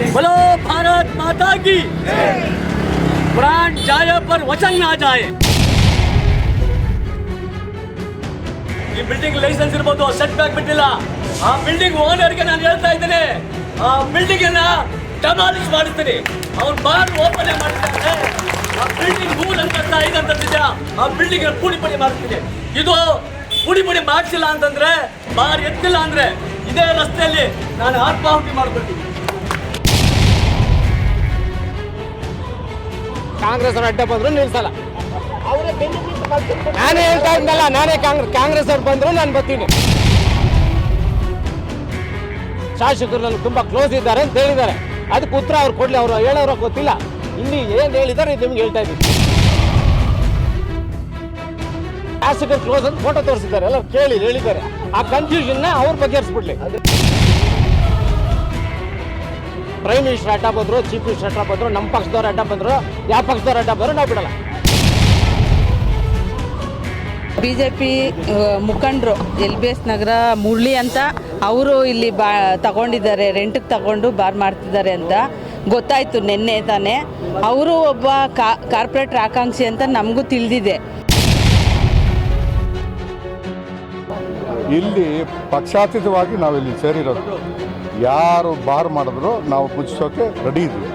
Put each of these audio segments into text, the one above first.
बोलो भारत माता की प्राण जाए पर वचन ना जाए. ಈ ಬಿಲ್ಡಿಂಗ್ ಲೈಸೆನ್ಸ್ ಇರಬಹುದು, ಸೆಟ್ ಬ್ಯಾಕ್ ಬಿಟ್ಟಿಲ್ಲ. ಆ ಬಿಲ್ಡಿಂಗ್ ಓನರ್ಗೆ ನಾನು ಹೇಳ್ತಾ ಇದ್ದೇನೆ, ಆ ಬಿಲ್ಡಿಂಗ್ ಅನ್ನ ಡೆಮಾಲಿಷ್ ಮಾಡ್ತೀನಿ. ಅವ್ನು ಬಾರ್ ಓಪನ್ ಮಾಡಿದ್ದಾರೆ. ಆ ಬಿಲ್ಡಿಂಗ್ ಮೂಲ ಅಂತ ಐದಂತ ನಿಜ. ಆ ಬಿಲ್ಡಿಂಗ್ ಪುಡಿ ಪುಡಿ ಮಾಡ್ತೀನಿ. ಇದು ಪುಡಿ ಪುಡಿ ಮಾಡಿಸಿಲ್ಲ ಅಂತಂದ್ರೆ, ಬಾರ್ ಎತ್ತಿಲ್ಲ ಅಂದ್ರೆ ಇದೇ ರಸ್ತೆಯಲ್ಲಿ ನಾನು ಆತ್ಮಾಹುತಿ ಮಾಡ್ಕೊಳ್ತೀನಿ. ಕಾಂಗ್ರೆಸ್ ಅವರು ಅಡ್ಡ ಬಂದ್ರು ನಿಲ್ಸಲ್ಲ. ನಾನೇ ಹೇಳ್ತಾ ಇದ್ದಲ್ಲ, ನಾನೇ ಕಾಂಗ್ರೆಸ್ ಅವ್ರು ಬಂದ್ರು ನಾನು ಬರ್ತೀನಿ. ಶಾಸಕರು ನನಗೆ ತುಂಬಾ ಕ್ಲೋಸ್ ಇದ್ದಾರೆ ಅಂತ ಹೇಳಿದ್ದಾರೆ. ಅದಕ್ಕೆ ಉತ್ತರ ಅವ್ರು ಕೊಡ್ಲಿ, ಅವರು ಹೇಳೋರು ಗೊತ್ತಿಲ್ಲ. ಇಲ್ಲಿ ಏನ್ ಹೇಳಿದ್ದಾರೆ ಇದು ನಿಮ್ಗೆ ಹೇಳ್ತಾ ಇದ್ದೀನಿ. ಶಾಸಕರು ಕ್ಲೋಸ್ ಅಂತ ಫೋಟೋ ತೋರಿಸಿದ್ದಾರೆ, ಎಲ್ಲ ಕೇಳಿ ಹೇಳಿದ್ದಾರೆ. ಆ ಕನ್ಫ್ಯೂಷನ್ ಅವ್ರು ಬಗೆಹರಿಸ್ಬಿಡ್ಲಿ. ಪ್ರೈಮ್ ಮಿನಿಸ್ಟರ್ ಅಡ್ಡ ಬಂದ್ರು, ಚೀಫ್ ಮಿನಿಸ್ಟರ್ ಅಡ್ಡ ಬಂದ್ರು, ನಮ್ಮ ಪಕ್ಷದವ್ರು ಅಡ್ಡ ಬಂದ್ರು, ಯಾವ ಪಕ್ಷದವ್ರು ಅಡ್ಡ ಬಂದ್ರು ನಾವು ಬಿಡಲ್ಲ. ಬಿಜೆಪಿ ಮುಖಂಡರು LBS ನಗರ ಮುರಳಿ ಅಂತ ಅವರು ಇಲ್ಲಿ ತಗೊಂಡಿದ್ದಾರೆ, ರೆಂಟಿಗೆ ತಗೊಂಡು ಬಾರ್ ಮಾಡ್ತಿದ್ದಾರೆ ಅಂತ ಗೊತ್ತಾಯ್ತು ನಿನ್ನೆ ತಾನೇ. ಅವರು ಒಬ್ಬ ಕಾರ್ಪೊರೇಟರ್ ಆಕಾಂಕ್ಷಿ ಅಂತ ನಮಗೂ ತಿಳಿದಿದೆ. ಇಲ್ಲಿ ಪಕ್ಷಾತೀತವಾಗಿ ನಾವಿಲ್ಲಿ ಸೇರಿರೋದು. ಯಾರು ಬಾರ್ ಮಾಡಿದ್ರು ನಾವು ಮುಚ್ಚಿಸೋಕೆ ರೆಡಿ ಇದ್ವಿ.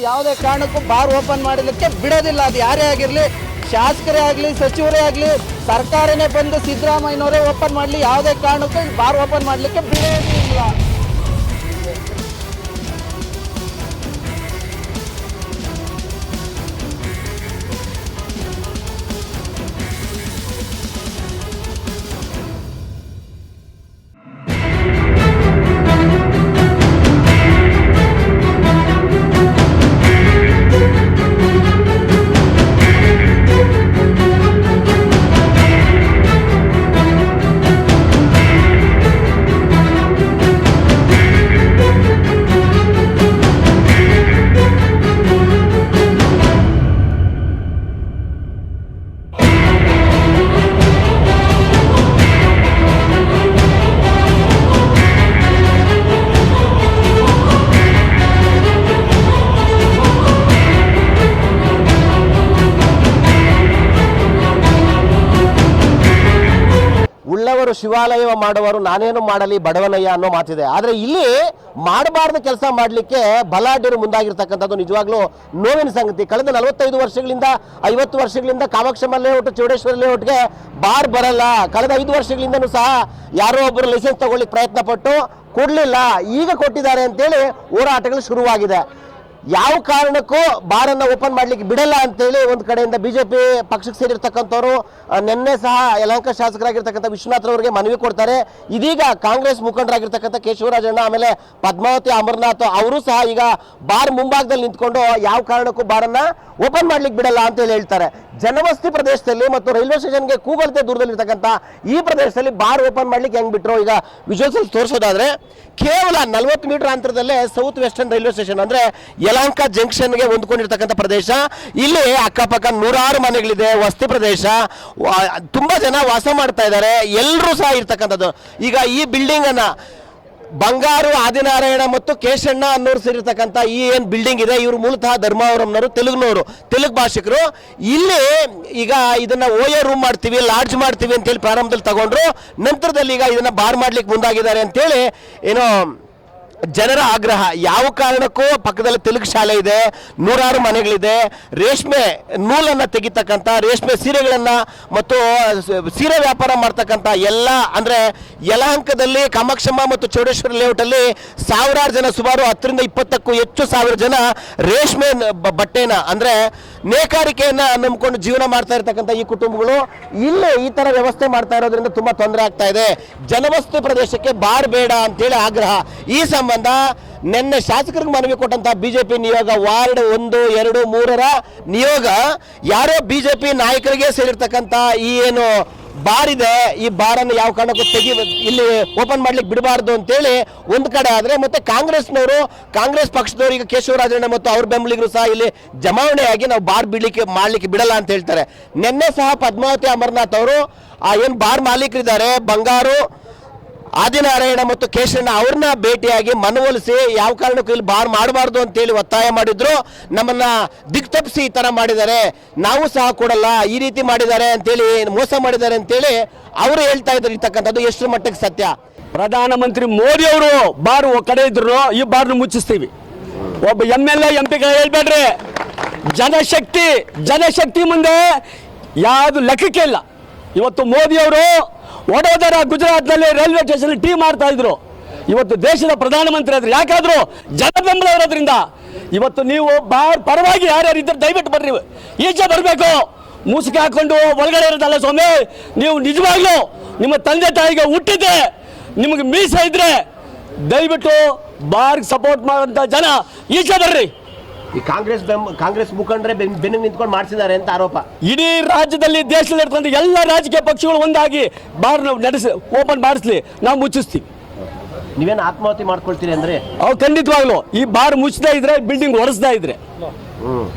ಯಾವುದೇ ಕಾರಣಕ್ಕೂ ಬಾರ್ ಓಪನ್ ಮಾಡಲಿಕ್ಕೆ ಬಿಡೋದಿಲ್ಲ. ಅದು ಯಾರೇ ಆಗಿರಲಿ, ಶಾಸಕರೇ ಆಗಲಿ, ಸಚಿವರೇ ಆಗಲಿ, ಸರ್ಕಾರನೇ ಬಂದು ಸಿದ್ದರಾಮಯ್ಯನವರೇ ಓಪನ್ ಮಾಡಲಿ, ಯಾವುದೇ ಕಾರಣಕ್ಕೂ ಬಾರ್ ಓಪನ್ ಮಾಡಲಿಕ್ಕೆ ಬಿಡೋದಿಲ್ಲ. ಉಳ್ಳವರು ಶಿವಾಲಯವ ಮಾಡುವರು, ನಾನೇನು ಮಾಡಲಿ ಬಡವನಯ್ಯ ಅನ್ನೋ ಮಾತಿದೆ. ಆದರೆ ಇಲ್ಲಿ ಮಾಡಬಾರ್ದು ಕೆಲಸ ಮಾಡಲಿಕ್ಕೆ ಬಲಾಢ್ಯರು ಮುಂದಾಗಿರ್ತಕ್ಕಂಥದ್ದು ನಿಜವಾಗ್ಲೂ ನೋವಿನ ಸಂಗತಿ. ಕಳೆದ 45 ವರ್ಷಗಳಿಂದ 50 ವರ್ಷಗಳಿಂದ ಕಾಮಾಕ್ಷಮ್ಮ ಲೇಔಟ್, ಚೌಡೇಶ್ವರ ಲೇಔಟ್ಗೆ ಬಾರ್ ಬರಲ್ಲ. ಕಳೆದ 5 ವರ್ಷಗಳಿಂದನೂ ಸಹ ಯಾರೋ ಒಬ್ಬರು ಲೈಸೆನ್ಸ್ ತಗೊಳ್ಳಿಕ್ಕೆ ಪ್ರಯತ್ನ ಪಟ್ಟು ಕೊಡಲಿಲ್ಲ. ಈಗ ಕೊಟ್ಟಿದ್ದಾರೆ ಅಂತೇಳಿ ಹೋರಾಟಗಳು ಶುರುವಾಗಿದೆ. ಯಾವ ಕಾರಣಕ್ಕೂ ಬಾರನ್ನು ಓಪನ್ ಮಾಡಲಿಕ್ಕೆ ಬಿಡಲ್ಲ ಅಂತೇಳಿ ಒಂದು ಕಡೆಯಿಂದ ಬಿಜೆಪಿ ಪಕ್ಷಕ್ಕೆ ಸೇರಿರ್ತಕ್ಕಂಥವ್ರು ನಿನ್ನೆ ಸಹ ಯಲಹಂಕ ಶಾಸಕರಾಗಿರ್ತಕ್ಕಂಥ ವಿಶ್ವನಾಥ್ರವರಿಗೆ ಮನವಿ ಕೊಡ್ತಾರೆ. ಇದೀಗ ಕಾಂಗ್ರೆಸ್ ಮುಖಂಡರಾಗಿರ್ತಕ್ಕಂಥ ಕೇಶವರಾಜಣ್ಣ, ಆಮೇಲೆ ಪದ್ಮಾವತಿ ಅಮರನಾಥ್ ಅವರು ಸಹ ಈಗ ಬಾರ್ ಮುಂಭಾಗದಲ್ಲಿ ನಿಂತ್ಕೊಂಡು ಯಾವ ಕಾರಣಕ್ಕೂ ಬಾರನ್ನ ಓಪನ್ ಮಾಡ್ಲಿಕ್ಕೆ ಬಿಡಲ್ಲ ಅಂತೇಳಿ ಹೇಳ್ತಾರೆ. ಜನವಸತಿ ಪ್ರದೇಶದಲ್ಲಿ ಮತ್ತು ರೈಲ್ವೆ ಸ್ಟೇಷನ್ಗೆ ಕೂಗಲ್ತೆ ದೂರದಲ್ಲಿರ್ತಕ್ಕಂಥ ಈ ಪ್ರದೇಶದಲ್ಲಿ ಬಾರ್ ಓಪನ್ ಮಾಡ್ಲಿಕ್ಕೆ ಹೆಂಗ್ ಬಿಟ್ರು, ಈಗ ವಿಜುವಲ್ಸ್ ತೋರಿಸೋದಾದ್ರೆ ಕೇವಲ 40 ಮೀಟರ್ ಅಂತರದಲ್ಲೇ ಸೌತ್ ವೆಸ್ಟರ್ನ್ ರೈಲ್ವೆ ಸ್ಟೇಷನ್ ಅಂದ್ರೆ ಯಲಹಂಕ ಜಂಕ್ಷನ್ಗೆ ಹೊಂದ್ಕೊಂಡಿರ್ತಕ್ಕಂಥ ಪ್ರದೇಶ. ಇಲ್ಲಿ ಅಕ್ಕಪಕ್ಕ 100 ಮನೆಗಳಿದೆ, ವಸತಿ ಪ್ರದೇಶ, ತುಂಬಾ ಜನ ವಾಸ ಮಾಡ್ತಾ ಇದ್ದಾರೆ, ಎಲ್ಲರೂ ಸಹ ಇರ್ತಕ್ಕಂಥದ್ದು. ಈಗ ಈ ಬಿಲ್ಡಿಂಗ್ ಅನ್ನ ಬಂಗಾರು, ಆದಿನಾರಾಯಣ ಮತ್ತು ಕೇಶಣ್ಣ ಅನ್ನೋರು ಸೇರಿರ್ತಕ್ಕಂಥ ಈ ಏನು ಬಿಲ್ಡಿಂಗ್ ಇದೆ, ಇವರು ಮೂಲತಃ ಧರ್ಮಾವರಂನವರು, ತೆಲುಗು ಭಾಷಿಕರು. ಇಲ್ಲಿ ಈಗ ಇದನ್ನ ಓಯೋ ರೂಮ್ ಮಾಡ್ತೀವಿ, ಲಾಡ್ಜ್ ಮಾಡ್ತೀವಿ ಅಂತೇಳಿ ಪ್ರಾರಂಭದಲ್ಲಿ ತಗೊಂಡ್ರು. ನಂತರದಲ್ಲಿ ಈಗ ಇದನ್ನ ಬಾರ್ ಮಾಡ್ಲಿಕ್ಕೆ ಮುಂದಾಗಿದ್ದಾರೆ ಅಂತೇಳಿ ಏನೋ ಜನರ ಆಗ್ರಹ. ಯಾವ ಕಾರಣಕ್ಕೂ ಪಕ್ಕದಲ್ಲಿ ತೆಲುಗು ಶಾಲೆ ಇದೆ, 100 ಮನೆಗಳಿದೆ, ರೇಷ್ಮೆ ನೂಲನ್ನು ತೆಗಿತಕ್ಕಂಥ, ರೇಷ್ಮೆ ಸೀರೆಗಳನ್ನು ಮತ್ತು ಸೀರೆ ವ್ಯಾಪಾರ ಮಾಡ್ತಕ್ಕಂಥ ಎಲ್ಲ ಅಂದರೆ ಯಲಹಂಕದಲ್ಲಿ ಕಾಮಾಕ್ಷಮ್ಮ ಮತ್ತು ಚೌಡೇಶ್ವರ ಲೇಔಟಲ್ಲಿ ಸಾವಿರಾರು ಜನ, ಸುಮಾರು 10ರಿಂದ 20ಕ್ಕೂ ಹೆಚ್ಚು ಸಾವಿರ ಜನ ರೇಷ್ಮೆ ಬಟ್ಟೆನ ಅಂದರೆ ನೇಕಾರಿಕೆಯನ್ನು ನಂಬಿಕೊಂಡು ಜೀವನ ಮಾಡ್ತಾ ಇರ್ತಕ್ಕಂಥ ಈ ಕುಟುಂಬಗಳು ಇಲ್ಲಿ ಈ ಥರ ವ್ಯವಸ್ಥೆ ಮಾಡ್ತಾ ಇರೋದ್ರಿಂದ ತುಂಬ ತೊಂದರೆ ಆಗ್ತಾ ಇದೆ. ಜನವಸತಿ ಪ್ರದೇಶಕ್ಕೆ ಬಾರ್ ಬೇಡ ಅಂತೇಳಿ ಆಗ್ರಹ. ಈ ಸಂಬಂಧ ನಿನ್ನೆ ಶಾಸಕರಿಗೆ ಮನವಿ ಕೊಟ್ಟಂತ ಬಿಜೆಪಿ ನಿಯೋಗ ವಾರ್ಡ್ 1, 2, 3ರ ನಿಯೋಗ ಯಾರೋ ಬಿಜೆಪಿ ನಾಯಕರಿಗೆ ಸೇರಿರ್ತಕ್ಕಂಥ ಈ ಏನು ಬಾರ್ ಇದೆ, ಈ ಬಾರನ್ನು ಯಾವ ಕಾರಣಕ್ಕೂ ಇಲ್ಲಿ ಓಪನ್ ಮಾಡ್ಲಿಕ್ಕೆ ಬಿಡಬಾರ್ದು ಅಂತೇಳಿ ಒಂದು ಕಡೆ ಆದ್ರೆ, ಮತ್ತೆ ಕಾಂಗ್ರೆಸ್ ಪಕ್ಷದವರು ಈಗ ಕೇಶವರಾಜಣ್ಣ ಮತ್ತು ಅವ್ರ ಬೆಂಬಲಿಗರು ಸಹ ಇಲ್ಲಿ ಜಮಾವಣೆಯಾಗಿ ನಾವು ಬಾರ್ ಮಾಡ್ಲಿಕ್ಕೆ ಬಿಡಲ್ಲ ಅಂತ ಹೇಳ್ತಾರೆ. ನಿನ್ನೆ ಸಹ ಪದ್ಮಾವತಿ ಅಮರನಾಥ್ ಅವರು ಆ ಏನು ಬಾರ್ ಮಾಲೀಕರಿದ್ದಾರೆ, ಬಂಗಾರು, ಆದಿನಾರಾಯಣ ಮತ್ತು ಕೇಶಣ್ಣ ಅವ್ರನ್ನ ಭೇಟಿಯಾಗಿ ಮನವೊಲಿಸಿ ಯಾವ ಕಾರಣಕ್ಕೂ ಇಲ್ಲಿ ಬಾರ್ ಮಾಡಬಾರ್ದು ಅಂತೇಳಿ ಒತ್ತಾಯ ಮಾಡಿದ್ರು. ನಮ್ಮನ್ನ ದಿಕ್ತಪ್ಪಿಸಿ ಈ ತರ ಮಾಡಿದ್ದಾರೆ, ನಾವು ಸಹ ಕೊಡಲ್ಲ, ಈ ರೀತಿ ಮಾಡಿದ್ದಾರೆ ಅಂತೇಳಿ, ಮೋಸ ಮಾಡಿದ್ದಾರೆ ಅಂತೇಳಿ ಅವರು ಹೇಳ್ತಾ ಇದ್ರು. ಇರ್ತಕ್ಕಂಥದ್ದು ಎಷ್ಟು ಮಟ್ಟಕ್ಕೆ ಸತ್ಯ? ಪ್ರಧಾನಮಂತ್ರಿ ಮೋದಿ ಅವರು ಬಾರ್ ಕಡೆ ಇದ್ರು, ಈ ಬಾರ್ನ ಮುಚ್ಚಿಸ್ತೀವಿ. ಒಬ್ಬ MLA MP ಹೇಳ್ಬೇಡ್ರಿ. ಜನಶಕ್ತಿ ಮುಂದೆ ಯಾವುದು ಲೆಕ್ಕಕ್ಕೆ ಇಲ್ಲ. ಇವತ್ತು ಮೋದಿ ಅವರು ವಡೋದರ ಗುಜರಾತ್ನಲ್ಲಿ ರೈಲ್ವೆ ಸ್ಟೇಷನ್ ಟೀ ಮಾಡ್ತಾ ಇದ್ರು. ಇವತ್ತು ದೇಶದ ಪ್ರಧಾನಮಂತ್ರಿ ಆದ್ರೆ ಯಾಕಾದ್ರು ಜನ ಬೆಂಬಲ ಇರೋದ್ರಿಂದ. ಇವತ್ತು ನೀವು ಬಾರ್ ಪರವಾಗಿ ಯಾರ್ಯಾರು ಇದ್ರೆ ದಯವಿಟ್ಟು ಬರ್ರಿ, ಈಚೆ ಬರಬೇಕು. ಮುಸುಕಿ ಹಾಕೊಂಡು ಒಳಗಡೆ ಇರೋದಲ್ಲ ಸ್ವಾಮಿ. ನೀವು ನಿಜವಾಗ್ಲೂ ನಿಮ್ಮ ತಂದೆ ತಾಯಿಗೆ ಹುಟ್ಟಿದೆ, ನಿಮಗೆ ಮೀಸೆ ಇದ್ರೆ ದಯವಿಟ್ಟು ಬಾರ್ಗೆ ಸಪೋರ್ಟ್ ಮಾಡುವಂತ ಜನ ಈಚೆ ಬರ್ರಿ. ಈ ಕಾಂಗ್ರೆಸ್ ಮುಖಂಡರೇ ಬೆನ್ನು ನಿಂತ್ಕೊಂಡು ಮಾಡಿಸಿದ್ದಾರೆ ಅಂತ ಆರೋಪ. ಇಡೀ ರಾಜ್ಯದಲ್ಲಿ ದೇಶದಲ್ಲಿ ಇರ್ತಕ್ಕಂಥ ಎಲ್ಲ ರಾಜಕೀಯ ಪಕ್ಷಗಳು ಒಂದಾಗಿ ಬಾರ್ ಓಪನ್ ಮಾಡಿಸ್ಲಿ, ನಾವು ಮುಚ್ಚಿಸ್ತೀವಿ. ನೀವೇನು ಆತ್ಮಹತ್ಯೆ ಮಾಡ್ಕೊಳ್ತೀರಿ ಅಂದ್ರೆ? ಅವ್ರು ಖಂಡಿತವಾಗ್ಲು ಈ ಬಾರ್ ಮುಚ್ಚದೇ ಇದ್ರೆ, ಬಿಲ್ಡಿಂಗ್ ಹೊಡೆಸ್ತಾ ಇದ್ರೆ.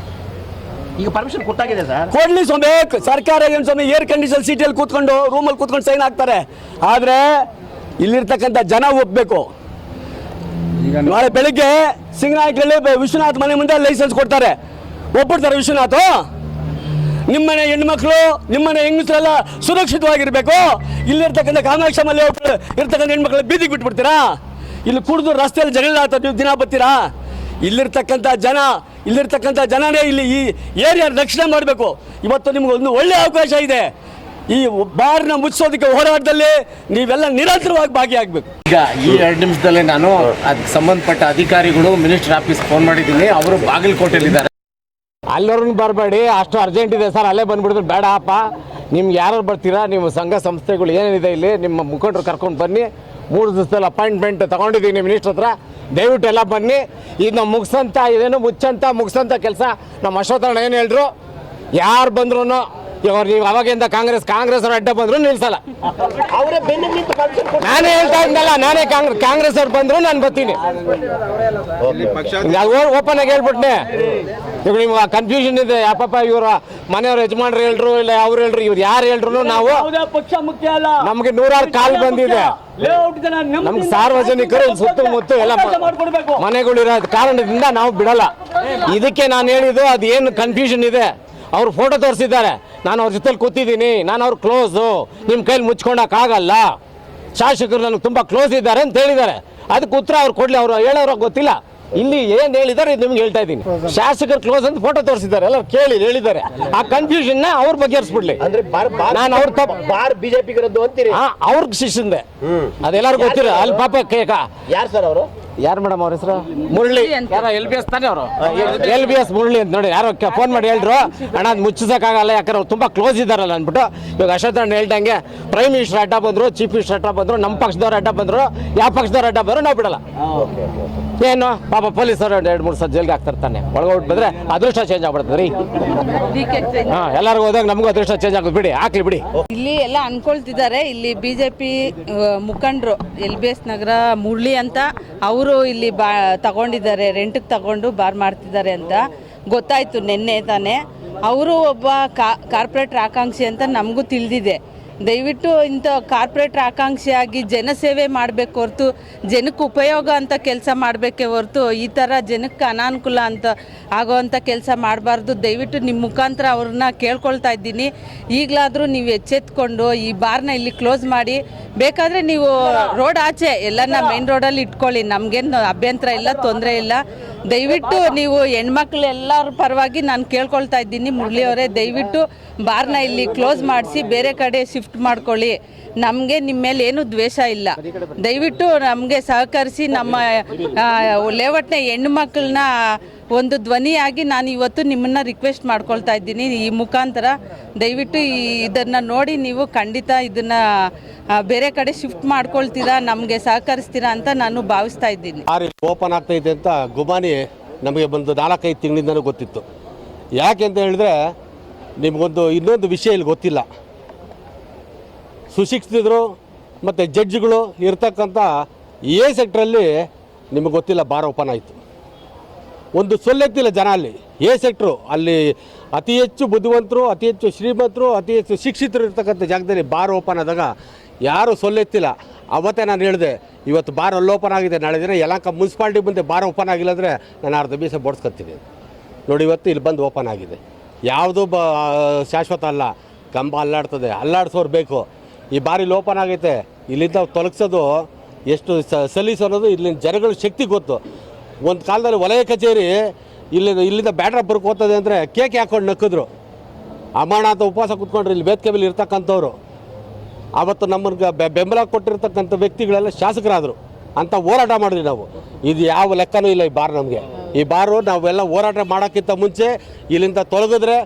ಈಗ ಪರ್ಮಿಷನ್ ಕೊಟ್ಟಾಗಿದೆ ಸರ್. ಕೊಡ್ಲಿ ಸ್ವಾಮಿ, ಸರ್ಕಾರ ಏನು ಸ್ವಾಮಿ ಏರ್ ಕಂಡೀಷನ್ ಸೀಟಲ್ಲಿ ಕೂತ್ಕೊಂಡು ರೂಮಲ್ಲಿ ಕೂತ್ಕೊಂಡು ಸೈನ್ ಹಾಕ್ತಾರೆ. ಆದ್ರೆ ಇಲ್ಲಿರ್ತಕ್ಕಂಥ ಜನ ಒಪ್ಪಬೇಕು. ನಾಳೆ ಬೆಳಿಗ್ಗೆ ಸಿಂಗನಾಯಕಲ್ಲಿ ವಿಶ್ವನಾಥ್ ಮನೆ ಮುಂದೆ ಲೈಸೆನ್ಸ್ ಕೊಡ್ತಾರೆ, ಒಪ್ಪಿಡ್ತಾರೆ ವಿಶ್ವನಾಥ್. ನಿಮ್ಮನೆ ಹೆಣ್ಮಕ್ಳು, ನಿಮ್ಮನೆ ಹೆಂಗಸರೆಲ್ಲ ಸುರಕ್ಷಿತವಾಗಿರ್ಬೇಕು. ಇಲ್ಲಿರ್ತಕ್ಕಂಥ ಕಾಮಾಕ್ಷಮಲ್ಲಿ ಇರ್ತಕ್ಕಂಥ ಹೆಣ್ಮಕ್ಳು ಬೀದಿಗೆ ಬಿಟ್ಬಿಡ್ತೀರಾ? ಇಲ್ಲಿ ಕುಡಿದು ರಸ್ತೆಯಲ್ಲಿ ಜಗಳ ನೀವು ದಿನ ಬರ್ತೀರಾ? ಇಲ್ಲಿರ್ತಕ್ಕಂಥ ಜನನೇ ಇಲ್ಲಿ ಈ ಏರಿಯಾ ರಕ್ಷಣೆ ಮಾಡಬೇಕು. ಇವತ್ತು ನಿಮ್ಗೆ ಒಂದು ಒಳ್ಳೆಯ ಅವಕಾಶ ಇದೆ. ಈ ಬಾರ್ನ ಮುಚ್ಚಿಸೋದಕ್ಕೆ ಹೋರಾಟದಲ್ಲಿ ನೀವೆಲ್ಲ ನಿರಂತರವಾಗಿ ಭಾಗಿಯಾಗಬೇಕು. ಈಗ ಈ 2 ನಿಮಿಷದಲ್ಲಿ ನಾನು ಅದಕ್ಕೆ ಸಂಬಂಧಪಟ್ಟ ಅಧಿಕಾರಿಗಳು ಮಿನಿಸ್ಟರ್ ಆಫೀಸ್ ಫೋನ್ ಮಾಡಿದ್ದೀನಿ. ಅವರು ಬಾಗಲಕೋಟೆಯಲ್ಲಿದ್ದಾರೆ. ಅಲ್ಲವ್ರನ್ನ ಬರಬೇಡಿ, ಅಷ್ಟು ಅರ್ಜೆಂಟ್ ಇದೆ ಸರ್, ಅಲ್ಲೇ ಬಂದ್ಬಿಡಿದ್ರೆ ಬೇಡ ಅಪ್ಪ. ನಿಮ್ಗೆ ಯಾರು ಬರ್ತೀರಾ, ನಿಮ್ಮ ಸಂಘ ಸಂಸ್ಥೆಗಳು ಏನೇನಿದೆ ಇಲ್ಲಿ, ನಿಮ್ಮ ಮುಖಂಡರು ಕರ್ಕೊಂಡು ಬನ್ನಿ. 3 ದಿವಸದಲ್ಲಿ ಅಪಾಯಿಂಟ್ಮೆಂಟ್ ತೊಗೊಂಡಿದ್ದೀನಿ ಮಿನಿಸ್ಟ್ರ್ ಹತ್ರ. ದಯವಿಟ್ಟು ಎಲ್ಲ ಬನ್ನಿ. ಇದು ನಾವು ಮುಗಿಸಂತ ಕೆಲಸ ನಮ್ಮ ಅಶ್ವತ್ಥಣ್ಣ ಏನು ಹೇಳಿದ್ರು, ಯಾರು ಬಂದ್ರು ಇವ್ರು ನೀವು ಅವಾಗಿಂದ ಕಾಂಗ್ರೆಸ್ ಅವ್ರು ಅಡ್ಡ ಬಂದ್ರು ನಿಲ್ಸಲ್ಲ. ನಾನೇ ಹೇಳ್ತಾ ಇದ್ದಲ್ಲ, ಕಾಂಗ್ರೆಸ್ ಅವ್ರು ಬಂದ್ರು ನಾನು ಬರ್ತೀನಿ. ಓಪನ್ ಆಗಿ ಹೇಳ್ಬಿಟ್ನೆ. ಇವಾಗ ನಿಮ್ಗೆ ಕನ್ಫ್ಯೂಷನ್ ಇದೆ, ಯಾಪಪ್ಪ ಇವ್ರ ಮನೆಯವ್ರ ಯಜಮಾನ್ರು ಹೇಳ್ರು ಇಲ್ಲ ಅವ್ರು ಹೇಳ್ರು, ಇವ್ರು ಯಾರು ಹೇಳ್ರು ನಾವು ಪಕ್ಷ ಮುಖ್ಯ ಅಲ್ಲ. ನಮ್ಗೆ 100 ಕಾಲ್ ಬಂದಿದೆ. ನಮ್ಗೆ ಸಾರ್ವಜನಿಕರು ಸುತ್ತಮುತ್ತ ಎಲ್ಲ ಮನೆಗಳಿರೋ ಕಾರಣದಿಂದ ನಾವು ಬಿಡಲ್ಲ. ಇದಕ್ಕೆ ನಾನು ಹೇಳಿದ್ದು ಅದು ಏನು ಕನ್ಫ್ಯೂಷನ್ ಇದೆ. ಅವ್ರು ಫೋಟೋ ತೋರಿಸಿದ್ದಾರೆ, ನಾನು ಅವ್ರ ಜೊತೆಲಿ ಕೂತಿದ್ದೀನಿ, ನಾನು ಅವ್ರು ಕ್ಲೋಸು, ನಿಮ್ಮ ಕೈಲಿ ಮುಚ್ಕೊಳಕ್ಕಾಗಲ್ಲ, ಶಾಸಕರು ನನಗೆ ತುಂಬ ಕ್ಲೋಸ್ ಇದ್ದಾರೆ ಅಂತ ಹೇಳಿದ್ದಾರೆ. ಅದಕ್ಕೆ ಉತ್ತರ ಅವ್ರು ಕೊಡ್ಲಿ, ಅವ್ರು ಹೇಳೋರು ಗೊತ್ತಿಲ್ಲ. ಇಲ್ಲಿ ಏನ್ ಹೇಳಿದ್ದಾರೆ ಇದು ನಿಮ್ಗೆ ಹೇಳ್ತಾ ಇದ್ದೀನಿ. ಶಾಸಕರು ಕ್ಲೋಸ್ ಅಂತ ಫೋಟೋ ತೋರಿಸಿದ್ದಾರೆ, ಎಲ್ಲ ಕೇಳಿ ಹೇಳಿದ್ದಾರೆ. ಆ ಕನ್ಫ್ಯೂಷನ್ ನ ಅವ್ರ ಬಗೆಹರಿಸ್ಬಿಡ್ಲಿ. ನಾನು ಅವ್ರ ಬಾರ್ ಬಿಜೆಪಿ ಅಂತೀರಿ? ಅವ್ರಿಗೆ ಶಿಷ್ಯಂದೆ, ಅದೆಲ್ಲರಿಗೂ ಗೊತ್ತಿರ. ಅಲ್ಲಿ ಪಾಪ ಯಾರು ಸರ್ ಅವರು? ಯಾರು ಮೇಡಮ್ ಅವ್ರ ಹೆಸರು? ಮುರಳಿ. LBS ತಾನೇ ಅವರು? LBS ಮುರಳಿ ಅಂತ ನೋಡಿ. ಯಾರೋ ಫೋನ್ ಮಾಡಿ ಹೇಳಿದ್ರು, ಅಣ್ಣ ಅದು ಮುಚ್ಚಿಸಕ್ಕಾಗಲ್ಲ, ಯಾಕಂದ್ರೆ ಅವ್ರು ತುಂಬಾ ಕ್ಲೋಸ್ ಇದ್ದಾರಲ್ಲ ಅಂದ್ಬಿಟ್ಟು. ಇವಾಗ ಅಶ್ವತ್ಥಣ್ಣ ಹೇಳ್ದಂಗೆ ಪ್ರೈಮ್ ಮಿನಿಸ್ಟರ್ ಅಡ್ಡ ಬಂದ್ರು, ಚೀಫ್ ಮಿನಿಸ್ಟರ್ ಅಡ್ಡ ಬಂದ್ರು, ನಮ್ಮ ಪಕ್ಷದವ್ರು ಅಡ್ಡ ಬಂದ್ರು, ಯಾವ ಪಕ್ಷದವ್ರು ಅಡ್ಡ ಬಂದ್ರು ನಾವು ಬಿಡಲ್ಲ. ಏನು ಪಾಪ ಪೊಲೀಸರು 2-3 ಸಲ ಜೈಲ್ಗೆ ಹಾಕ್ತಾರೆ ತಾನೆ. ಒಳಗೋಗ್ಬಿಟ್ಟು ಬಂದ್ರೆ ಅದೃಷ್ಟ ಚೇಂಜ್ ಆಗ್ಬಿಡ್ತದೆ ರೀ. ಎಲ್ಲರಿಗೂ ಹೋದಾಗ ನಮಗೂ ಅದೃಷ್ಟ ಚೇಂಜ್ ಆಗೋದು. ಬಿಡಿ, ಹಾಕ್ಲಿ ಬಿಡಿ. ಇಲ್ಲಿ ಎಲ್ಲ ಅನ್ಕೊಳ್ತಿದ್ದಾರೆ, ಇಲ್ಲಿ ಬಿಜೆಪಿ ಮುಖಂಡರು LBS ನಗರ ಮುರಳಿ ಅಂತ ಅವರು ಇಲ್ಲಿ ತಗೊಂಡಿದ್ದಾರೆ, ರೆಂಟ್ಗೆ ತಗೊಂಡು ಬಾರ್ ಮಾಡ್ತಿದ್ದಾರೆ ಅಂತ ಗೊತ್ತಾಯ್ತು ನಿನ್ನೆ ತಾನೆ. ಅವರು ಒಬ್ಬ ಕಾರ್ಪೊರೇಟರ್ ಆಕಾಂಕ್ಷಿ ಅಂತ ನಮಗೂ ತಿಳಿದಿದೆ. ದಯವಿಟ್ಟು ಇಂಥ ಕಾರ್ಪೊರೇಟರ್ ಆಕಾಂಕ್ಷಿಯಾಗಿ ಜನಸೇವೆ ಮಾಡಬೇಕು ಹೊರತು, ಜನಕ್ಕೆ ಉಪಯೋಗ ಅಂತ ಕೆಲಸ ಮಾಡಬೇಕೇ ಹೊರತು ಈ ಥರ ಜನಕ್ಕೆ ಅನಾನುಕೂಲ ಅಂತ ಆಗೋವಂಥ ಕೆಲಸ ಮಾಡಬಾರ್ದು. ದಯವಿಟ್ಟು ನಿಮ್ಮ ಮುಖಾಂತರ ಅವ್ರನ್ನ ಕೇಳ್ಕೊಳ್ತಾ ಇದ್ದೀನಿ, ಈಗಲಾದರೂ ನೀವು ಎಚ್ಚೆತ್ಕೊಂಡು ಈ ಬಾರ್ನ ಇಲ್ಲಿ ಕ್ಲೋಸ್ ಮಾಡಿ. ಬೇಕಾದರೆ ನೀವು ರೋಡ್ ಆಚೆ ಎಲ್ಲನ ಮೇನ್ ರೋಡಲ್ಲಿ ಇಟ್ಕೊಳ್ಳಿ, ನಮಗೇನು ಅಭ್ಯಂತರ ಇಲ್ಲ, ತೊಂದರೆ ಇಲ್ಲ. ದಯವಿಟ್ಟು ನೀವು ಹೆಣ್ಮಕ್ಳು ಎಲ್ಲರ ಪರವಾಗಿ ನಾನು ಕೇಳ್ಕೊಳ್ತಾ ಇದ್ದೀನಿ, ಮುರಳಿಯವರೇ ದಯವಿಟ್ಟು ಬಾರ್ನ ಇಲ್ಲಿ ಕ್ಲೋಸ್ ಮಾಡಿಸಿ ಬೇರೆ ಕಡೆ ಶಿಫ್ಟ್ ಮಾಡ್ಕೊಳ್ಳಿ. ನಮಗೆ ನಿಮ್ಮ ಮೇಲೆ ಏನು ದ್ವೇಷ ಇಲ್ಲ, ದಯವಿಟ್ಟು ನಮಗೆ ಸಹಕರಿಸಿ. ನಮ್ಮ ಲೇಔಟ್ನ ಹೆಣ್ಣುಮಕ್ಕಳನ್ನ ಒಂದು ಧ್ವನಿಯಾಗಿ ನಾನು ಇವತ್ತು ನಿಮ್ಮನ್ನು ರಿಕ್ವೆಸ್ಟ್ ಮಾಡ್ಕೊಳ್ತಾ ಇದ್ದೀನಿ ಈ ಮುಖಾಂತರ. ದಯವಿಟ್ಟು ಇದನ್ನು ನೋಡಿ ನೀವು ಖಂಡಿತ ಇದನ್ನು ಬೇರೆ ಕಡೆ ಶಿಫ್ಟ್ ಮಾಡ್ಕೊಳ್ತೀರಾ, ನಮಗೆ ಸಹಕರಿಸ್ತೀರಾ ಅಂತ ನಾನು ಭಾವಿಸ್ತಾ ಇದ್ದೀನಿ. ಓಪನ್ ಆಗ್ತಾ ಇದೆ ಅಂತ ಗುಮಾನಿ ನಮಗೆ ಬಂದು 4-5 ತಿಂಗಳಿಂದನೂ ಗೊತ್ತಿತ್ತು. ಯಾಕೆ ಅಂತ ಹೇಳಿದ್ರೆ ನಿಮಗೊಂದು ಇನ್ನೊಂದು ವಿಷಯ ಇಲ್ಲಿ ಗೊತ್ತಿಲ್ಲ. ಸುಶಿಕ್ಷಿತರು ಮತ್ತು ಜಡ್ಜ್ಗಳು ಇರ್ತಕ್ಕಂಥ ಎ ಸೆಕ್ಟ್ರಲ್ಲಿ ನಿಮಗೆ ಗೊತ್ತಿಲ್ಲ ಬಾರ್ ಓಪನ್ ಆಯಿತು. ಒಂದು ಸೊಲ್ಲೆತ್ತಿಲ್ಲ ಜನ ಅಲ್ಲಿ ಎ ಸೆಕ್ಟ್ರು. ಅಲ್ಲಿ ಅತಿ ಹೆಚ್ಚು ಬುದ್ಧಿವಂತರು, ಅತಿ ಹೆಚ್ಚು ಶ್ರೀಮಂತರು, ಅತಿ ಹೆಚ್ಚು ಶಿಕ್ಷಿತರು ಇರ್ತಕ್ಕಂಥ ಜಾಗದಲ್ಲಿ ಬಾರ್ ಓಪನ್ ಆದಾಗ ಯಾರು ಸೊಲ್ಲೆತ್ತಿಲ್ಲ. ಅವತ್ತೇ ನಾನು ಹೇಳಿದೆ, ಇವತ್ತು ಬಾರ್ ಅಲ್ಲಿ ಓಪನ್ ಆಗಿದೆ, ನಾಳೆ ದಿನ ಯಲಹಂಕ ಮುನ್ಸಿಪಾಲ್ಟಿ ಮುಂದೆ ಬಾರ್ ಓಪನ್ ಆಗಿಲ್ಲ ಅಂದರೆ ನಾನು ಅರ್ಧ ಬೀಸ ಬಡ್ಸ್ಕೊತೀನಿ. ನೋಡಿ ಇವತ್ತು ಇಲ್ಲಿ ಬಂದು ಓಪನ್ ಆಗಿದೆ. ಯಾವುದೂ ಶಾಶ್ವತ ಅಲ್ಲ, ಕಂಬ ಅಲ್ಲಾಡ್ತದೆ, ಅಲ್ಲಾಡ್ಸೋರು ಬೇಕು. ಈ ಬಾರ್ ಇಲ್ಲಿ ಓಪನ್ ಆಗೈತೆ, ಇಲ್ಲಿಂದ ತೊಲಗಿಸೋದು ಎಷ್ಟು ಸಲೀಸು ಅನ್ನೋದು ಇಲ್ಲಿನ ಜನಗಳ ಶಕ್ತಿ ಗೊತ್ತು. ಒಂದು ಕಾಲದಲ್ಲಿ ವಲಯ ಕಚೇರಿ ಇಲ್ಲಿಂದ ಬ್ಯಾಟ್ರ ಬರ್ಕೋತದೆ ಅಂದರೆ ಕೇಕ್ ಹಾಕೊಂಡು ನಕ್ಕಿದ್ರು. ಅಮ್ಮಣ್ಣ ಅಂತ ಉಪವಾಸ ಕೂತ್ಕೊಂಡ್ರೆ ಇಲ್ಲಿ ವೇದಿಕೆ ಮೇಲೆ ಇರ್ತಕ್ಕಂಥವ್ರು ಆವತ್ತು ನಮ್ಮನ್ನು ಬೆಂಬಲ ಕೊಟ್ಟಿರ್ತಕ್ಕಂಥ ವ್ಯಕ್ತಿಗಳೆಲ್ಲ ಶಾಸಕರಾದರು ಅಂತ ಹೋರಾಟ ಮಾಡಿದ್ವಿ ನಾವು. ಇದು ಯಾವ ಲೆಕ್ಕನೂ ಇಲ್ಲ ಈ ಬಾರ್ ನಮಗೆ. ಈ ಬಾರು ನಾವೆಲ್ಲ ಹೋರಾಟ ಮಾಡೋಕ್ಕಿಂತ ಮುಂಚೆ ಇಲ್ಲಿಂದ ತೊಲಗಿದ್ರೆ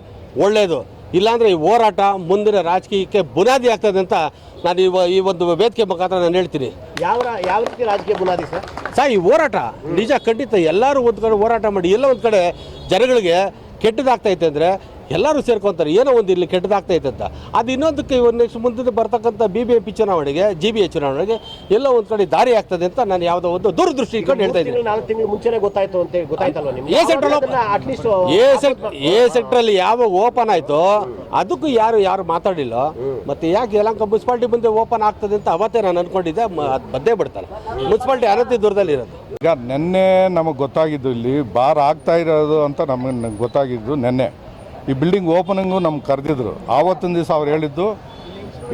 ಒಳ್ಳೆಯದು. ಇಲ್ಲಾಂದರೆ ಈ ಹೋರಾಟ ಮುಂದಿನ ರಾಜಕೀಯಕ್ಕೆ ಬುನಾದಿ ಆಗ್ತದೆ ಅಂತ ನಾನು ಈ ಒಂದು ವೇದಿಕೆ ಮುಖಾಂತರ ನಾನು ಹೇಳ್ತೀನಿ. ಯಾವ ರೀತಿ ರಾಜಕೀಯ ಬುನಾದಿ ಸರ್? ಈ ಹೋರಾಟ ನಿಜ ಖಂಡಿತ ಎಲ್ಲರೂ ಒಂದು ಕಡೆ ಹೋರಾಟ ಮಾಡಿ ಎಲ್ಲ ಒಂದು ಕಡೆ ಜನಗಳಿಗೆ ಕೆಟ್ಟದಾಗ್ತೈತೆ ಅಂದರೆ ಎಲ್ಲರೂ ಸೇರ್ಕೊತಾರೆ, ಏನೋ ಒಂದು ಇಲ್ಲಿ ಕೆಟ್ಟದಾಗ್ತೈತೆ ಅಂತ. ಅದು ಇನ್ನೊಂದಕ್ಕೆ ನೆಕ್ಸ್ಟ್ ಮುಂದೆ ಬರ್ತಕ್ಕಂಥ BBMP ಚುನಾವಣೆಗೆ, GBA ಚುನಾವಣೆಗೆ ಎಲ್ಲ ಒಂದು ಕಡೆ ದಾರಿ ಆಗ್ತದೆ ಅಂತ ನಾನು ಯಾವುದೋ ಒಂದು ದೂರದೃಷ್ಟಿ ಇಟ್ಕೊಂಡು ಹೇಳ್ತಾ ಇದ್ದೀನಿ. 4 ತಿಂಗಳು ಮುಂಚೆನೇ ಗೊತ್ತಾಯ್ತು ಅಂತ ಗೊತ್ತಾಯ್ತಲ್ವ ನಿಮ್ಗೆ? ಎ ಸೆಕ್ಟ್ರಲ್ಲಿ ಯಾವಾಗ ಓಪನ್ ಆಯ್ತೋ ಅದಕ್ಕೂ ಯಾರು ಮಾತಾಡಿಲ್ಲ. ಮತ್ತೆ ಯಾಕೆ ಯಲಹಂಕ ಮುನ್ಸಿಪಾಲ್ಟಿ ಮುಂದೆ ಓಪನ್ ಆಗ್ತದೆ ಅಂತ ಅವತ್ತೇ ನಾನು ಅನ್ಕೊಂಡಿದ್ದೆ. ಅದು ಬಂದೇ ಬಿಡ್ತಾರೆ. ಮುನ್ಸಿಪಾಲ್ಟಿ ಅನಂತ ದೂರದಲ್ಲಿ ಇರೋದು. ಈಗ ನಿನ್ನೆ ನಮಗೆ ಗೊತ್ತಾಗಿದ್ದು ಇಲ್ಲಿ ಬಾರ್ ಆಗ್ತಾ ಇರೋದು ಅಂತ ನಮಗೆ ಗೊತ್ತಾಗಿದ್ದು ನಿನ್ನೆ. ಈ ಬಿಲ್ಡಿಂಗ್ ಓಪನಿಂಗು ನಮ್ಗೆ ಕರೆದಿದ್ರು. ಆವತ್ತಿನ ದಿವಸ ಅವ್ರು ಹೇಳಿದ್ದು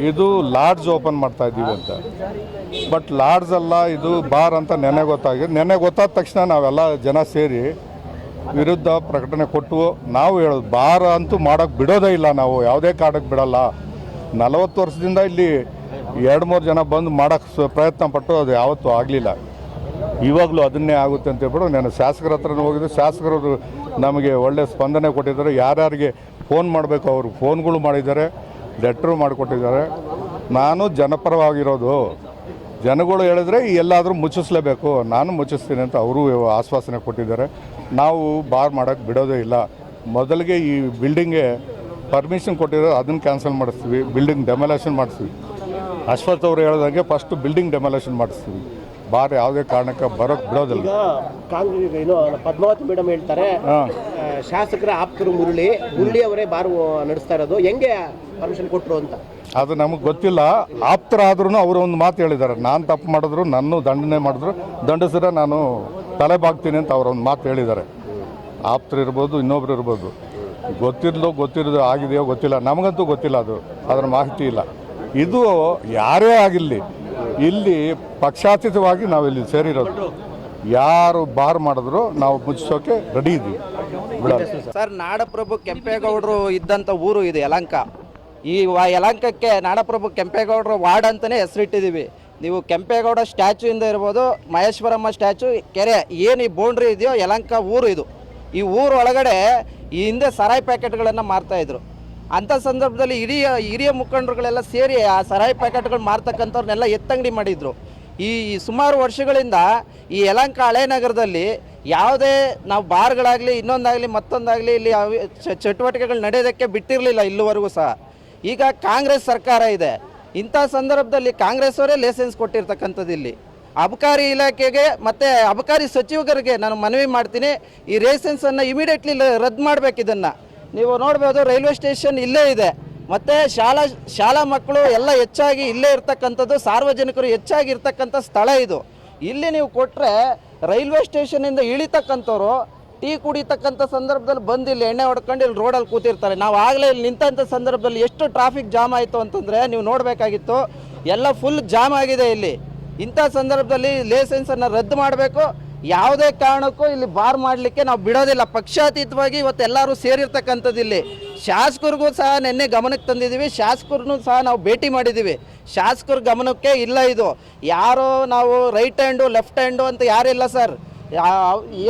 ಇದು ಲಾಡ್ಜ್ ಓಪನ್ ಮಾಡ್ತಾ ಇದ್ದೀವಿ ಅಂತ. ಬಟ್ ಲಾಡ್ಜ್ ಅಲ್ಲ, ಇದು ಬಾರ್ ಅಂತ ನೆನ್ನೆ ಗೊತ್ತಾಗಿದೆ. ನೆನ್ನೆ ಗೊತ್ತಾದ ತಕ್ಷಣ ನಾವೆಲ್ಲ ಜನ ಸೇರಿ ವಿರುದ್ಧ ಪ್ರಕಟಣೆ ಕೊಟ್ಟು ನಾವು ಹೇಳೋದು, ಬಾರ್ ಅಂತೂ ಮಾಡೋಕ್ಕೆ ಬಿಡೋದೇ ಇಲ್ಲ, ನಾವು ಯಾವುದೇ ಕಾರಣಕ್ಕೆ ಬಿಡಲ್ಲ. 40 ವರ್ಷದಿಂದ ಇಲ್ಲಿ 2-3 ಜನ ಬಂದು ಮಾಡೋಕ್ಕೆ ಪ್ರಯತ್ನ ಪಟ್ಟು ಅದು ಯಾವತ್ತೂ ಆಗಲಿಲ್ಲ. ಇವಾಗಲೂ ಅದನ್ನೇ ಆಗುತ್ತೆ ಅಂತ ಹೇಳ್ಬಿಟ್ಟು ನಾನು ಶಾಸಕರ ಹತ್ರನೂ ಹೋಗಿದ್ದೆ. ಶಾಸಕರು ನಮಗೆ ಒಳ್ಳೆ ಸ್ಪಂದನೆ ಕೊಟ್ಟಿದ್ದಾರೆ. ಯಾರ್ಯಾರಿಗೆ ಫೋನ್ ಮಾಡಬೇಕು ಅವರು ಫೋನ್ಗಳು ಮಾಡಿದ್ದಾರೆ, ಲೆಟ್ರು ಮಾಡಿಕೊಟ್ಟಿದ್ದಾರೆ. ನಾನು ಜನಪರವಾಗಿರೋದು, ಜನಗಳು ಹೇಳಿದ್ರೆ ಎಲ್ಲಾದರೂ ಮುಚ್ಚಿಸ್ಲೇಬೇಕು, ನಾನು ಮುಚ್ಚಿಸ್ತೀನಿ ಅಂತ ಅವರು ಆಶ್ವಾಸನೆ ಕೊಟ್ಟಿದ್ದಾರೆ. ನಾವು ಬಾರ್ ಮಾಡೋಕ್ಕೆ ಬಿಡೋದೇ ಇಲ್ಲ. ಮೊದಲಿಗೆ ಈ ಬಿಲ್ಡಿಂಗ್ಗೆ ಪರ್ಮಿಷನ್ ಕೊಟ್ಟಿರೋ ಅದನ್ನು ಕ್ಯಾನ್ಸಲ್ ಮಾಡಿಸ್ತೀವಿ, ಬಿಲ್ಡಿಂಗ್ ಡೆಮೊಲೇಷನ್ ಮಾಡಿಸ್ತೀವಿ. ಅಶ್ವಥ್ ಅವರು ಹೇಳ್ದಂಗೆ ಫಸ್ಟ್ ಬಿಲ್ಡಿಂಗ್ ಡೆಮೊಲೇಷನ್ ಮಾಡಿಸ್ತೀವಿ, ಬಾರ್ ಯಾವುದೇ ಕಾರಣಕ್ಕೆ ಬರೋಕ್ಕೆ ಬಿಡೋದಿಲ್ಲ. ಈಗ ಕಾಂಗ್ರೆಸ್ ಏನು ಪದ್ಮಾವತಿ ಮೇಡಮ್ ಹೇಳ್ತಾರೆ, ಶಾಸಕರ ಆಪ್ತರು ಮುರಳಿ ಅವರೇ ಬಾರ್ ನಡೆಸ್ತಾ ಇರೋದು, ಹೆಂಗೆ ಪರ್ಮಿಷನ್ ಕೊಟ್ಟರು ಅಂತ ಅದು ನಮಗೆ ಗೊತ್ತಿಲ್ಲ. ಆಪ್ತರಾದ್ರೂ ಅವರು ಒಂದು ಮಾತು ಹೇಳಿದ್ದಾರೆ, ನಾನು ತಪ್ಪು ಮಾಡಿದ್ರು ನನ್ನ ದಂಡನೆ ಮಾಡಿದ್ರು ದಂಡಿಸಿದ್ರೆ ನಾನು ತಲೆ ಬಾಗ್ತೀನಿ ಅಂತ ಅವರೊಂದು ಮಾತು ಹೇಳಿದ್ದಾರೆ. ಆಪ್ತರು ಇರ್ಬೋದು, ಇನ್ನೊಬ್ರು ಇರ್ಬೋದು, ಗೊತ್ತಿರೋದು ಆಗಿದೆಯೋ ಗೊತ್ತಿಲ್ಲ, ನಮಗಂತೂ ಗೊತ್ತಿಲ್ಲ, ಅದರ ಮಾಹಿತಿ ಇಲ್ಲ. ಇದು ಯಾರೇ ಆಗಿರಲಿ, ಇಲ್ಲಿ ಪಕ್ಷಾತೀತವಾಗಿ ನಾವಿಲ್ಲಿ ಸೇರಿರೋದು. ಯಾರು ಬಾರ್ ಮಾಡಿದ್ರು ನಾವು ಮುಚ್ಚಿಸೋಕೆ ರೆಡಿ ಇದ್ದೀವಿ. ಸರ್, ನಾಡಪ್ರಭು ಕೆಂಪೇಗೌಡರು ಇದ್ದಂಥ ಊರು ಇದು ಯಲಹಂಕ. ಈ ಯಲಹಂಕಕ್ಕೆ ನಾಡಪ್ರಭು ಕೆಂಪೇಗೌಡರು ವಾರ್ಡ್ ಅಂತಲೇ ಹೆಸರಿಟ್ಟಿದ್ದೀವಿ. ನೀವು ಕೆಂಪೇಗೌಡ ಸ್ಟ್ಯಾಚುಯಿಂದ ಇರ್ಬೋದು, ಮಹೇಶ್ವರಮ್ಮ ಸ್ಟ್ಯಾಚು, ಕೆರೆ, ಏನು ಈ ಬೌಂಡ್ರಿ ಇದೆಯೋ ಯಲಹಂಕ ಊರು ಇದು. ಈ ಊರು ಒಳಗಡೆ ಈ ಹಿಂದೆ ಸರಾಯಿ ಪ್ಯಾಕೆಟ್ಗಳನ್ನು ಮಾರ್ತಾಯಿದ್ರು. ಅಂಥ ಸಂದರ್ಭದಲ್ಲಿ ಹಿರಿಯ ಮುಖಂಡರುಗಳೆಲ್ಲ ಸೇರಿ ಆ ಸರಾಯಿ ಪ್ಯಾಕೆಟ್ಗಳು ಮಾರ್ತಕ್ಕಂಥವ್ರನ್ನೆಲ್ಲ ಎತ್ತಂಗಡಿ ಮಾಡಿದರು. ಈ ಸುಮಾರು ವರ್ಷಗಳಿಂದ ಈ ಯಲಹಂಕ ಹಳೆ ನಗರದಲ್ಲಿ ಯಾವುದೇ ನಾವು ಬಾರ್ಗಳಾಗಲಿ ಇನ್ನೊಂದಾಗಲಿ ಮತ್ತೊಂದಾಗಲಿ ಇಲ್ಲಿ ಚಟುವಟಿಕೆಗಳು ನಡೆಯೋದಕ್ಕೆ ಬಿಟ್ಟಿರಲಿಲ್ಲ ಇಲ್ಲಿವರೆಗೂ ಸಹ. ಈಗ ಕಾಂಗ್ರೆಸ್ ಸರ್ಕಾರ ಇದೆ, ಇಂಥ ಸಂದರ್ಭದಲ್ಲಿ ಕಾಂಗ್ರೆಸ್ ಅವರೇ ಲೈಸೆನ್ಸ್ ಕೊಟ್ಟಿರ್ತಕ್ಕಂಥದ್ದು. ಇಲ್ಲಿ ಅಬಕಾರಿ ಇಲಾಖೆಗೆ ಮತ್ತು ಅಬಕಾರಿ ಸಚಿವರಿಗೆ ನಾನು ಮನವಿ ಮಾಡ್ತೀನಿ, ಈ ಲೈಸೆನ್ಸನ್ನು ಇಮಿಡಿಯೇಟ್ಲಿ ರದ್ದು ಮಾಡಬೇಕು. ಇದನ್ನು ನೀವು ನೋಡ್ಬೋದು, ರೈಲ್ವೆ ಸ್ಟೇಷನ್ ಇಲ್ಲೇ ಇದೆ, ಮತ್ತು ಶಾಲಾ ಮಕ್ಕಳು ಎಲ್ಲ ಹೆಚ್ಚಾಗಿ ಇಲ್ಲೇ ಇರ್ತಕ್ಕಂಥದ್ದು, ಸಾರ್ವಜನಿಕರು ಹೆಚ್ಚಾಗಿ ಇರ್ತಕ್ಕಂಥ ಸ್ಥಳ ಇದು. ಇಲ್ಲಿ ನೀವು ಕೊಟ್ಟರೆ ರೈಲ್ವೆ ಸ್ಟೇಷನಿಂದ ಇಳಿತಕ್ಕಂಥವ್ರು ಟೀ ಕುಡಿತಕ್ಕಂಥ ಸಂದರ್ಭದಲ್ಲಿ ಬಂದು ಇಲ್ಲಿ ಎಣ್ಣೆ ಹೊಡ್ಕೊಂಡು ಇಲ್ಲಿ ರೋಡಲ್ಲಿ ಕೂತಿರ್ತಾರೆ. ನಾವು ಆಗಲೇ ಇಲ್ಲಿ ನಿಂತಂಥ ಸಂದರ್ಭದಲ್ಲಿ ಎಷ್ಟು ಟ್ರಾಫಿಕ್ ಜಾಮ್ ಆಯಿತು ಅಂತಂದರೆ ನೀವು ನೋಡಬೇಕಾಗಿತ್ತು. ಎಲ್ಲ ಫುಲ್ ಜಾಮ್ ಆಗಿದೆ ಇಲ್ಲಿ. ಇಂಥ ಸಂದರ್ಭದಲ್ಲಿ ಲೈಸೆನ್ಸನ್ನು ರದ್ದು ಮಾಡಬೇಕು. ಯಾವುದೇ ಕಾರಣಕ್ಕೂ ಇಲ್ಲಿ ಬಾರ್ ಮಾಡಲಿಕ್ಕೆ ನಾವು ಬಿಡೋದಿಲ್ಲ. ಪಕ್ಷಾತೀತವಾಗಿ ಇವತ್ತು ಎಲ್ಲರೂ ಸೇರಿರ್ತಕ್ಕಂಥದ್ದು. ಇಲ್ಲಿ ಶಾಸಕರಿಗೂ ಸಹ ನಿನ್ನೆ ಗಮನಕ್ಕೆ ತಂದಿದ್ದೀವಿ, ಶಾಸಕರನ್ನು ಸಹ ನಾವು ಭೇಟಿ ಮಾಡಿದ್ದೀವಿ. ಶಾಸಕರ ಗಮನಕ್ಕೆ ಇಲ್ಲ ಇದು. ಯಾರೋ ನಾವು ರೈಟ್ ಹ್ಯಾಂಡು ಲೆಫ್ಟ್ ಹ್ಯಾಂಡು ಅಂತ ಯಾರಿಲ್ಲ ಸರ್.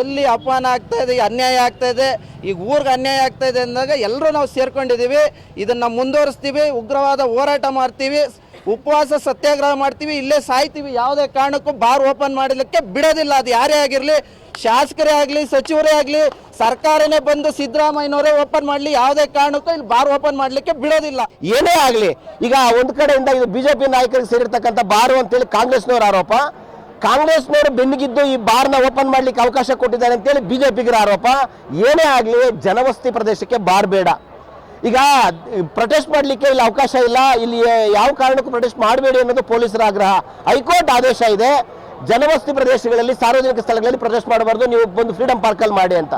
ಎಲ್ಲಿ ಅಪಮಾನ ಆಗ್ತಾಯಿದೆ, ಅನ್ಯಾಯ ಆಗ್ತಾಯಿದೆ, ಈಗ ಊರಿಗೆ ಅನ್ಯಾಯ ಆಗ್ತಾಯಿದೆ ಅಂದಾಗ ಎಲ್ಲರೂ ನಾವು ಸೇರ್ಕೊಂಡಿದ್ದೀವಿ. ಇದನ್ನು ಮುಂದುವರಿಸ್ತೀವಿ, ಉಗ್ರವಾದ ಹೋರಾಟ ಮಾಡ್ತೀವಿ, ಉಪವಾಸ ಸತ್ಯಾಗ್ರಹ ಮಾಡ್ತೀವಿ, ಇಲ್ಲೇ ಸಾಯ್ತೀವಿ. ಯಾವುದೇ ಕಾರಣಕ್ಕೂ ಬಾರ್ ಓಪನ್ ಮಾಡಲಿಕ್ಕೆ ಬಿಡೋದಿಲ್ಲ. ಅದು ಯಾರೇ ಆಗಿರಲಿ, ಶಾಸಕರೇ ಆಗಲಿ, ಸಚಿವರೇ ಆಗಲಿ, ಸರ್ಕಾರನೇ ಬಂದು ಸಿದ್ದರಾಮಯ್ಯನವರೇ ಓಪನ್ ಮಾಡಲಿ, ಯಾವುದೇ ಕಾರಣಕ್ಕೂ ಇಲ್ಲಿ ಬಾರ್ ಓಪನ್ ಮಾಡಲಿಕ್ಕೆ ಬಿಡೋದಿಲ್ಲ. ಏನೇ ಆಗಲಿ, ಈಗ ಒಂದು ಕಡೆಯಿಂದ ಇದು ಬಿಜೆಪಿ ನಾಯಕರಿಗೆ ಸೇರಿರ್ತಕ್ಕಂಥ ಬಾರು ಅಂತೇಳಿ ಕಾಂಗ್ರೆಸ್ನವರ ಆರೋಪ. ಕಾಂಗ್ರೆಸ್ನವರು ಬೆನ್ನಿಗಿದ್ದು ಈ ಬಾರ್ನ ಓಪನ್ ಮಾಡ್ಲಿಕ್ಕೆ ಅವಕಾಶ ಕೊಟ್ಟಿದ್ದಾರೆ ಅಂತೇಳಿ ಬಿಜೆಪಿಗರ ಆರೋಪ. ಏನೇ ಆಗಲಿ, ಜನವಸತಿ ಪ್ರದೇಶಕ್ಕೆ ಬಾರ್ ಬೇಡ. ಈಗ ಪ್ರೊಟೆಸ್ಟ್ ಮಾಡಲಿಕ್ಕೆ ಇಲ್ಲಿ ಅವಕಾಶ ಇಲ್ಲ, ಇಲ್ಲಿ ಯಾವ ಕಾರಣಕ್ಕೂ ಪ್ರೊಟೆಸ್ಟ್ ಮಾಡಬೇಡಿ ಅನ್ನೋದು ಪೊಲೀಸರ ಆಗ್ರಹ. ಹೈಕೋರ್ಟ್ ಆದೇಶ ಇದೆ, ಜನವಸತಿ ಪ್ರದೇಶಗಳಲ್ಲಿ ಸಾರ್ವಜನಿಕ ಸ್ಥಳಗಳಲ್ಲಿ ಪ್ರೊಟೆಸ್ಟ್ ಮಾಡಬಾರ್ದು, ನೀವು ಒಂದು ಫ್ರೀಡಮ್ ಪಾರ್ಕಲ್ಲಿ ಮಾಡಿ ಅಂತ.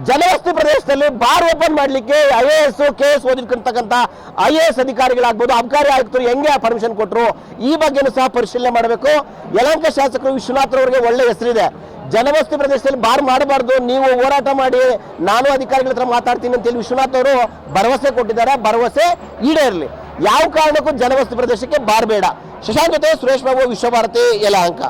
ಜನವಸತಿ ಪ್ರದೇಶದಲ್ಲಿ ಬಾರ್ ಓಪನ್ ಮಾಡಲಿಕ್ಕೆ IAS KS ಓದಿರ್ತಕ್ಕಂಥ IAS ಅಧಿಕಾರಿಗಳಾಗ್ಬೋದು, ಅಬಕಾರಿ ಆಯುಕ್ತರು ಹೆಂಗೆ ಪರ್ಮಿಷನ್ ಕೊಟ್ಟರು, ಈ ಬಗ್ಗೆನೂ ಸಹ ಪರಿಶೀಲನೆ ಮಾಡಬೇಕು. ಯಲಹಂಕ ಶಾಸಕರು ವಿಶ್ವನಾಥ್ ಅವರಿಗೆ ಒಳ್ಳೆ ಹೆಸರಿದೆ, ಜನವಸತಿ ಪ್ರದೇಶದಲ್ಲಿ ಬಾರ್ ಮಾಡಬಾರ್ದು, ನೀವು ಹೋರಾಟ ಮಾಡಿ, ನಾನು ಅಧಿಕಾರಿಗಳ ಹತ್ರ ಮಾತಾಡ್ತೀನಿ ಅಂತೇಳಿ ವಿಶ್ವನಾಥ್ ಅವರು ಭರವಸೆ ಕೊಟ್ಟಿದ್ದಾರೆ. ಭರವಸೆ ಈಡೇರಲಿ. ಯಾವ ಕಾರಣಕ್ಕೂ ಜನವಸತಿ ಪ್ರದೇಶಕ್ಕೆ ಬಾರ್ ಬೇಡ. ಶಶಾಂಕ್ ಜೊತೆ ಸುರೇಶ್ ಬಾಬು, ವಿಶ್ವಭಾರತಿ, ಯಲಹಂಕ.